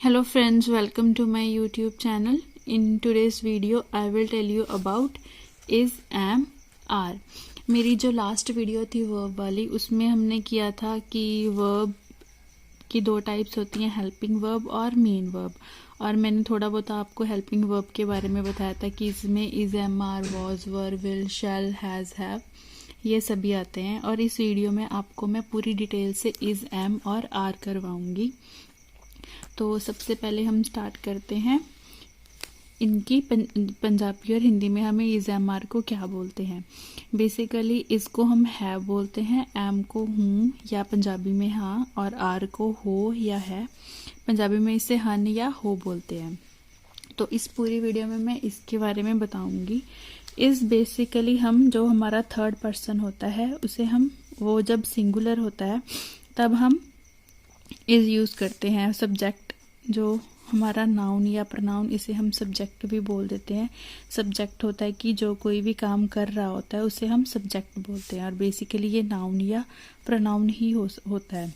Hello friends, welcome to my YouTube channel. In today's video I will tell you about is, am, are. मेरी जो last video थी verb वाली, उसमें हमने किया था कि वर्ब की दो टाइप्स होती हैं, हेल्पिंग वर्ब और मेन वर्ब। और मैंने थोड़ा बहुत आपको हेल्पिंग वर्ब के बारे में बताया था कि इसमें is, am, are, was, were, will, shall, has, have ये सभी आते हैं। और इस वीडियो में आपको मैं पूरी डिटेल से इज, एम और आर करवाऊंगी। तो सबसे पहले हम स्टार्ट करते हैं इनकी पंजाबी और हिंदी में हमें इज, एम, आर को क्या बोलते हैं। बेसिकली इसको हम हैव बोलते हैं, एम को हूँ या पंजाबी में हाँ, और आर को हो या है, पंजाबी में इसे हन या हो बोलते हैं। तो इस पूरी वीडियो में मैं इसके बारे में बताऊंगी। इस बेसिकली हम जो हमारा थर्ड पर्सन होता है उसे हम, वो जब सिंगुलर होता है तब हम इज यूज़ करते हैं। सब्जेक्ट जो हमारा नाउन या प्रनाउन, इसे हम सब्जेक्ट भी बोल देते हैं। सब्जेक्ट होता है कि जो कोई भी काम कर रहा होता है उसे हम सब्जेक्ट बोलते हैं, और बेसिकली ये नाउन या प्रनाउन ही होता है।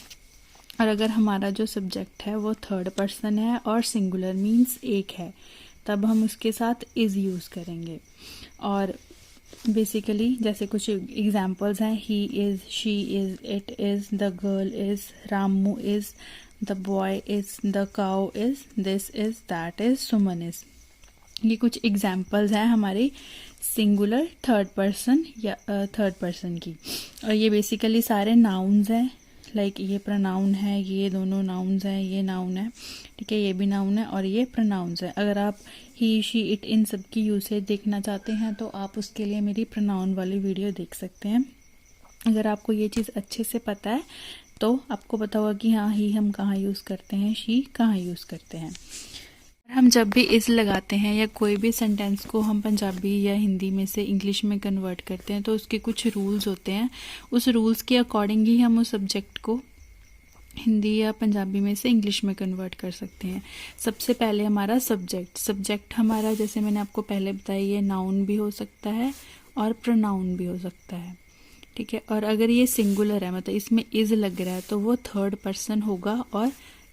और अगर हमारा जो सब्जेक्ट है वो थर्ड पर्सन है और सिंगुलर मीन्स एक है, तब हम उसके साथ इज यूज़ करेंगे। और बेसिकली जैसे कुछ एग्जाम्पल्स हैं, he is, she is, it is, the girl is, Ramu is, the boy is, the cow is, this is, that is, Suman is. ये कुछ एग्जाम्पल्स हैं हमारे सिंगुलर थर्ड पर्सन या थर्ड पर्सन की। और ये बेसिकली सारे नाउन्स हैं, लाइक ये प्रनाउन है, ये दोनों नाउन्स हैं, ये नाउन है, ठीक है, ये भी नाउन है और ये प्रनाउन्स है। अगर आप ही, शी, इट इन सब की यूसेज देखना चाहते हैं तो आप उसके लिए मेरी प्रनाउन वाली वीडियो देख सकते हैं। अगर आपको ये चीज़ अच्छे से पता है तो आपको पता होगा कि हाँ, ही हम कहाँ यूज़ करते हैं, शी कहाँ यूज़ करते हैं। हम जब भी इस लगाते हैं या कोई भी सेंटेंस को हम पंजाबी या हिंदी में से इंग्लिश में कन्वर्ट करते हैं तो उसके कुछ रूल्स होते हैं। उस रूल्स के अकॉर्डिंग ही हम उस सब्जेक्ट को हिंदी या पंजाबी में से इंग्लिश में कन्वर्ट कर सकते हैं। सबसे पहले हमारा सब्जेक्ट हमारा, जैसे मैंने आपको पहले बताया, ये नाउन भी हो सकता है और प्रोनाउन भी हो सकता है, ठीक है। और अगर ये सिंगुलर है, मतलब इसमें इज लग रहा है, तो वो थर्ड पर्सन होगा और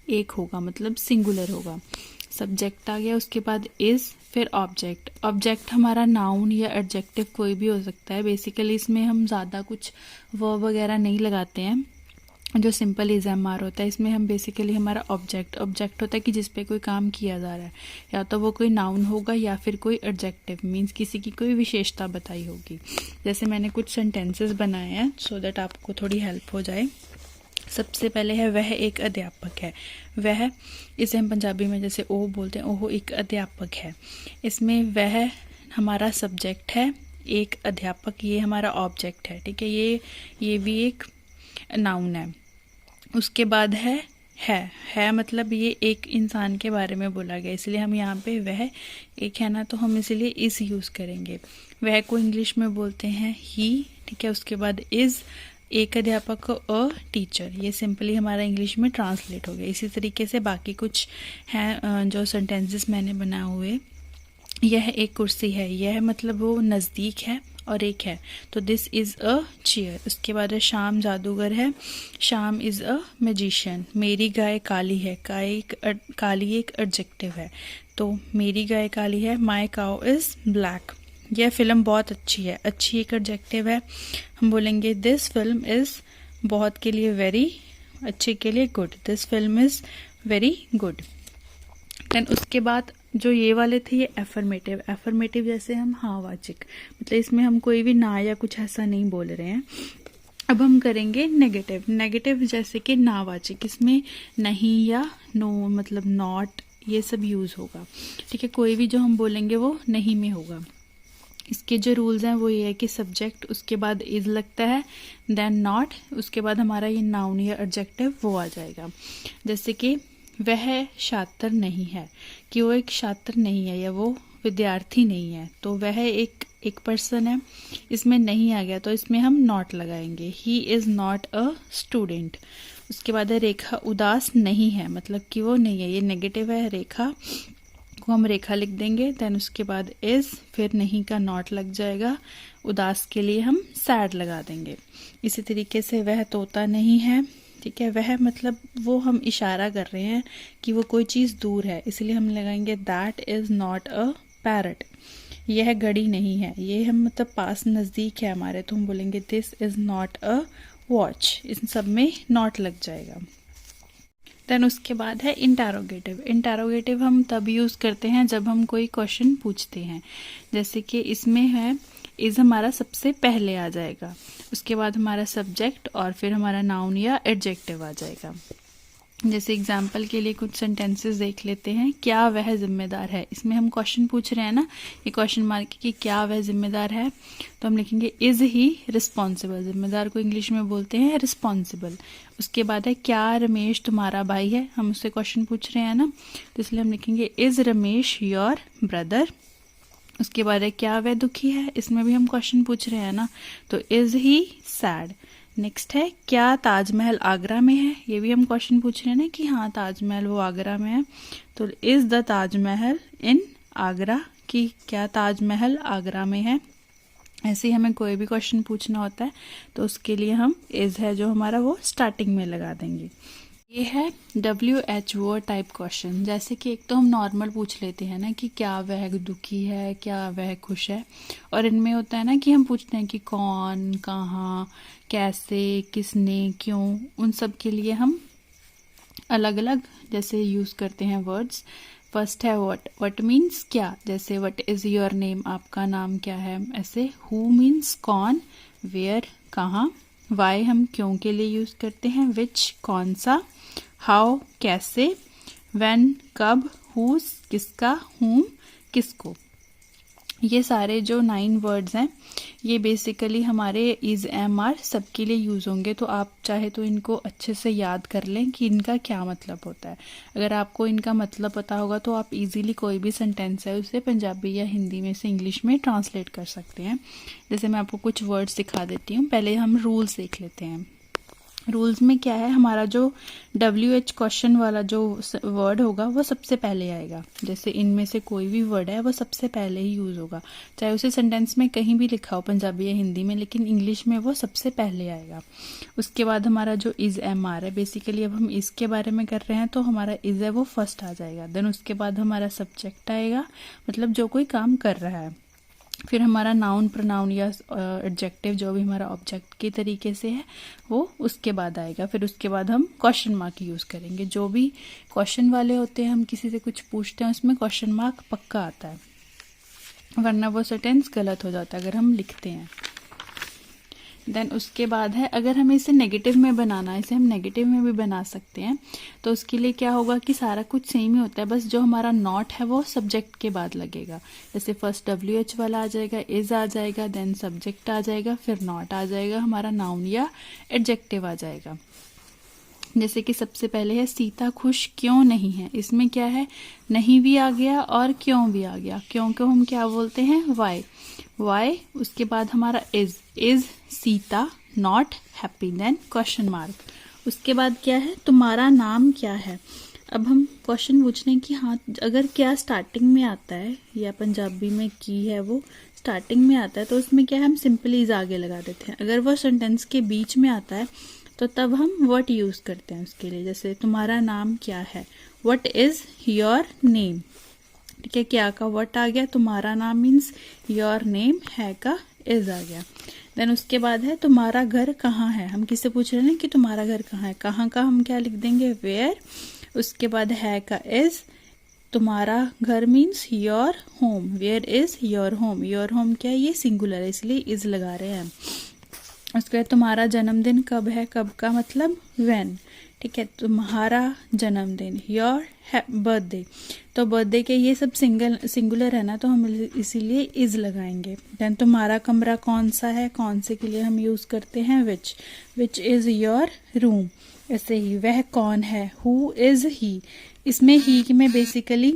एक होगा, मतलब सिंगुलर होगा। सब्जेक्ट आ गया, उसके बाद इज, फिर ऑब्जेक्ट हमारा नाउन या एडजेक्टिव कोई भी हो सकता है। बेसिकली इसमें हम ज़्यादा कुछ वर्ब वगैरह नहीं लगाते हैं, जो सिंपल इज, एम, आर होता है। इसमें हम बेसिकली हमारा ऑब्जेक्ट होता है कि जिस पे कोई काम किया जा रहा है, या तो वो कोई नाउन होगा या फिर कोई एडजेक्टिव, मीन्स किसी की कोई विशेषता बताई होगी। जैसे मैंने कुछ सेंटेंसेस बनाए हैं सो दैट आपको थोड़ी हेल्प हो जाए। सबसे पहले है, वह एक अध्यापक है। वह, इसे हम पंजाबी में जैसे ओ बोलते हैं, ओह एक अध्यापक है। इसमें वह हमारा सब्जेक्ट है, एक अध्यापक ये हमारा ऑब्जेक्ट है, ठीक है। ये भी एक नाउन है। उसके बाद है मतलब ये एक इंसान के बारे में बोला गया, इसलिए हम यहाँ पे वह एक है ना, तो हम इसलिए इस यूज़ करेंगे। वह को इंग्लिश में बोलते हैं ही, ठीक है। उसके बाद इज़, एक अध्यापक को अ टीचर, ये सिंपली हमारा इंग्लिश में ट्रांसलेट हो गया। इसी तरीके से बाकी कुछ हैं जो सेंटेंसेस मैंने बनाए हुए। यह एक कुर्सी है, यह मतलब वो नज़दीक है और एक है, तो दिस इज़ अ चेयर। उसके बाद है, शाम जादूगर है, शाम इज़ अ मैजिशियन। मेरी गाय काली है, काली एक एडजेक्टिव है, तो मेरी गाय काली है, माई काउ इज़ ब्लैक। यह फिल्म बहुत अच्छी है, अच्छी एक एडजेक्टिव है, हम बोलेंगे दिस फिल्म इज़, बहुत के लिए वेरी, अच्छे के लिए good, this film is very good. Then उसके बाद जो ये वाले थे, ये एफर्मेटिव जैसे हम हाँ वाचक, मतलब इसमें हम कोई भी ना या कुछ ऐसा नहीं बोल रहे हैं। अब हम करेंगे नेगेटिव जैसे कि नावाचक, इसमें नहीं या नो, मतलब नॉट, ये सब यूज़ होगा, ठीक है। कोई भी जो हम बोलेंगे वो नहीं में होगा। इसके जो रूल्स हैं वो ये है कि सब्जेक्ट, उसके बाद इज लगता है, देन नॉट, उसके बाद हमारा ये नाउन या एडजेक्टिव वो आ जाएगा। जैसे कि वह छात्र नहीं है, कि वो एक छात्र नहीं है या वो विद्यार्थी नहीं है, तो वह एक पर्सन है, इसमें नहीं आ गया तो इसमें हम नॉट लगाएंगे। He is not a student. उसके बाद है, रेखा उदास नहीं है, मतलब कि वो नहीं है, ये नेगेटिव है, रेखा को हम रेखा लिख देंगे। देन उसके बाद इज़, फिर नहीं का नॉट लग जाएगा, उदास के लिए हम सैड लगा देंगे। इसी तरीके से वह तोता नहीं है, ठीक है, वह मतलब वो हम इशारा कर रहे हैं कि वो कोई चीज़ दूर है, इसलिए हम लगाएंगे that is not a parrot. यह घड़ी नहीं है, ये हम मतलब पास नज़दीक है हमारे, तो हम बोलेंगे this is not a watch. इन सब में नॉट लग जाएगा। देन उसके बाद है इंटरोगेटिव। इंटरोगेटिव हम तब यूज़ करते हैं जब हम कोई क्वेश्चन पूछते हैं, जैसे कि इसमें है इज़ हमारा सबसे पहले आ जाएगा, उसके बाद हमारा सब्जेक्ट और फिर हमारा नाउन या एडजेक्टिव आ जाएगा। जैसे एग्जाम्पल के लिए कुछ सेंटेंसेस देख लेते हैं। क्या वह जिम्मेदार है, इसमें हम क्वेश्चन पूछ रहे हैं ना, ये क्वेश्चन मार्क कि क्या वह जिम्मेदार है, तो हम लिखेंगे इज ही रिस्पॉन्सिबल। जिम्मेदार को इंग्लिश में बोलते हैं रिस्पॉन्सिबल। उसके बाद है क्या रमेश तुम्हारा भाई है, हम उससे क्वेश्चन पूछ रहे हैं ना, तो इसलिए हम लिखेंगे इज रमेश योर ब्रदर। उसके बाद है क्या वह दुखी है, इसमें भी हम क्वेश्चन पूछ रहे हैं ना, तो इज ही सैड। नेक्स्ट है क्या ताजमहल आगरा में है, ये भी हम क्वेश्चन पूछ रहे हैं ना कि हाँ ताजमहल वो आगरा में है, तो इज द ताजमहल इन आगरा, कि क्या ताजमहल आगरा में है। ऐसे ही हमें कोई भी क्वेश्चन पूछना होता है तो उसके लिए हम इज है जो हमारा वो स्टार्टिंग में लगा देंगे। ये है WHO टाइप क्वेश्चन। जैसे कि एक तो हम नॉर्मल पूछ लेते हैं ना कि क्या वह दुखी है, क्या वह खुश है, और इनमें होता है ना कि हम पूछते हैं कि कौन, कहाँ, कैसे, किसने, क्यों, उन सब के लिए हम अलग अलग जैसे यूज़ करते हैं वर्ड्स। फर्स्ट है व्हाट मीन्स क्या, जैसे व्हाट इज़ योर नेम, आपका नाम क्या है। ऐसे हु मीन्स कौन, वेयर कहाँ, वाई हम क्यों के लिए यूज़ करते हैं, विच कौन सा, हाउ कैसे, व्हेन कब, हुज किसका, हुम किसको। ये सारे जो 9 वर्ड्स हैं ये बेसिकली हमारे इज एम आर सबके लिए यूज़ होंगे, तो आप चाहे तो इनको अच्छे से याद कर लें कि इनका क्या मतलब होता है। अगर आपको इनका मतलब पता होगा तो आप इजीली कोई भी सेंटेंस है उसे पंजाबी या हिंदी में से इंग्लिश में ट्रांसलेट कर सकते हैं। जैसे मैं आपको कुछ वर्ड्स दिखा देती हूँ। पहले हम रूल्स देख लेते हैं। रूल्स में क्या है, हमारा जो WH क्वेश्चन वाला जो वर्ड होगा वो सबसे पहले आएगा। जैसे इनमें से कोई भी वर्ड है वो सबसे पहले ही यूज़ होगा, चाहे उसे सेंटेंस में कहीं भी लिखा हो पंजाबी या हिंदी में, लेकिन इंग्लिश में वो सबसे पहले आएगा। उसके बाद हमारा जो इज़ MR है, बेसिकली अब हम इसके बारे में कर रहे हैं तो हमारा इज़ है वो फर्स्ट आ जाएगा। देन उसके बाद हमारा सब्जेक्ट आएगा, मतलब जो कोई काम कर रहा है। फिर हमारा नाउन, प्रोनाउन या एडजेक्टिव जो भी हमारा ऑब्जेक्ट के तरीके से है वो उसके बाद आएगा। फिर उसके बाद हम क्वेश्चन मार्क यूज़ करेंगे। जो भी क्वेश्चन वाले होते हैं, हम किसी से कुछ पूछते हैं उसमें क्वेश्चन मार्क पक्का आता है, वरना वो सेंटेंस गलत हो जाता है अगर हम लिखते हैं। देन उसके बाद है अगर हमें इसे नेगेटिव में बनाना है, इसे हम नेगेटिव में भी बना सकते हैं, तो उसके लिए क्या होगा कि सारा कुछ सेम ही होता है, बस जो हमारा नॉट है वो सब्जेक्ट के बाद लगेगा। जैसे फर्स्ट WH वाला आ जाएगा, इज आ जाएगा, देन सब्जेक्ट आ जाएगा, फिर नॉट आ जाएगा, हमारा नाउन या एडजेक्टिव आ जाएगा। जैसे कि सबसे पहले है सीता खुश क्यों नहीं है, इसमें क्या है, नहीं भी आ गया और क्यों भी आ गया। क्यों को हम क्या बोलते हैं, वाई। उसके बाद हमारा is Sita not happy, then question mark. उसके बाद क्या है, तुम्हारा नाम क्या है। अब हम क्वेश्चन पूछ रहे हैं कि हाँ अगर क्या स्टार्टिंग में आता है, या पंजाबी में की है वो स्टार्टिंग में आता है, तो उसमें क्या है हम सिंपली इज आगे लगा देते हैं। अगर वो सेंटेंस के बीच में आता है तो तब हम व्हाट यूज करते हैं उसके लिए। जैसे तुम्हारा नाम क्या है, व्हाट इज योर नेम। ठीक है, क्या का व्हाट आ गया, तुम्हारा नाम मीन्स योर नेम, है का इज आ गया। देन उसके बाद है तुम्हारा घर कहाँ है, हम किससे पूछ रहे हैं कि तुम्हारा घर कहाँ है, कहाँ का हम क्या लिख देंगे, वेयर। उसके बाद है का इज, तुम्हारा घर means your home, where is your home. Your home क्या है, ये सिंगुलर है इसलिए इज लगा रहे हैं। उसके बाद तुम्हारा जन्मदिन कब है, कब का मतलब व्हेन। ठीक है, तुम्हारा जन्मदिन, योर बर्थडे। तो बर्थडे के ये सब सिंगुलर है ना, तो हम इसीलिए इज लगाएंगे। देन तुम्हारा कमरा कौन सा है, कौन से के लिए हम यूज करते हैं विच इज योर रूम। ऐसे ही वह कौन है, हु इज ही। इसमें ही में बेसिकली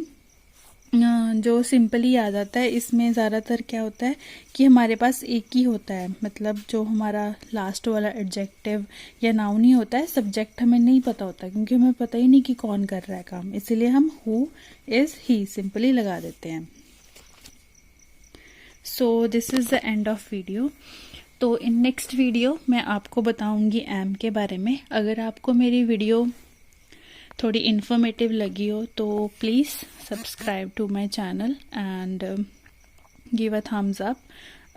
जो सिंपली आ जाता है, इसमें ज़्यादातर क्या होता है कि हमारे पास एक ही होता है, मतलब जो हमारा लास्ट वाला एडजेक्टिव या नाउन ही होता है, सब्जेक्ट हमें नहीं पता होता क्योंकि हमें पता ही नहीं कि कौन कर रहा है काम, इसीलिए हम हु इज ही सिंपली लगा देते हैं। So this is the end of video. तो इन नेक्स्ट वीडियो मैं आपको बताऊंगी एम के बारे में। अगर आपको मेरी वीडियो थोड़ी इन्फॉर्मेटिव लगी हो तो please subscribe to my channel and give a thumbs up.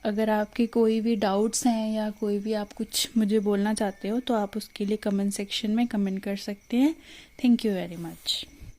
अगर आपके कोई भी डाउट्स हैं या कोई भी आप कुछ मुझे बोलना चाहते हो तो आप उसके लिए कमेंट सेक्शन में कमेंट कर सकते हैं। Thank you very much.